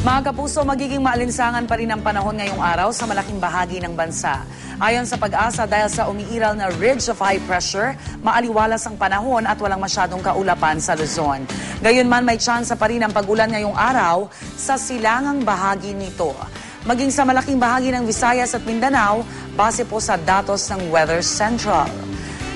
Mga kapuso, magiging maalinsangan pa rin ang panahon ngayong araw sa malaking bahagi ng bansa. Ayon sa Pag-asa, dahil sa umiiral na ridge of high pressure, maaliwalas ang panahon at walang masyadong kaulapan sa Luzon. Gayunman, may tsansa pa rin ang pag-ulan ngayong araw sa silangang bahagi nito. Maging sa malaking bahagi ng Visayas at Mindanao, base po sa datos ng Weather Central.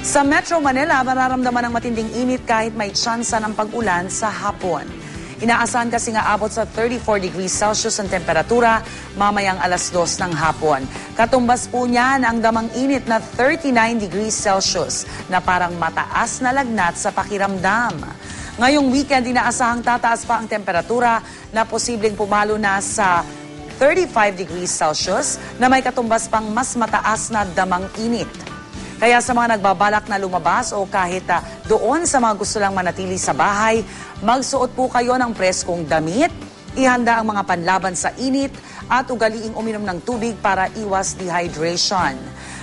Sa Metro Manila, mararamdaman ang matinding init kahit may tsansa ng pag-ulan sa hapon. Inaasahan kasi nga abot sa 34 degrees Celsius ang temperatura mamayang alas 2 ng hapon. Katumbas po niyan ang damang init na 39 degrees Celsius na parang mataas na lagnat sa pakiramdam. Ngayong weekend, inaasahang tataas pa ang temperatura na posibleng pumalo na sa 35 degrees Celsius na may katumbas pang mas mataas na damang init. Kaya sa mga nagbabalak na lumabas o kahit doon sa mga gusto lang manatili sa bahay, magsuot po kayo ng preskong damit, ihanda ang mga panlaban sa init at ugaliing uminom ng tubig para iwas dehydration.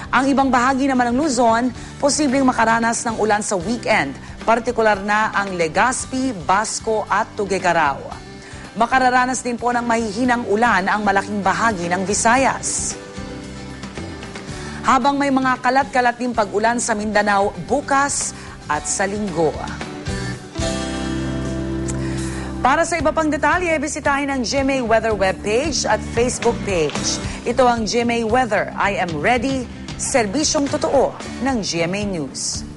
Ang ibang bahagi naman ng Luzon, posibleng makaranas ng ulan sa weekend, partikular na ang Legazpi, Basco at Tuguegarao. Makararanas din po ng mahihinang ulan ang malaking bahagi ng Visayas. Habang may mga kalat-kalat din pag-ulan sa Mindanao bukas at sa linggo. Para sa iba pang detalye, bisitahin ang GMA Weather webpage at Facebook page. Ito ang GMA Weather. I am ready. Serbisyong totoo ng GMA News.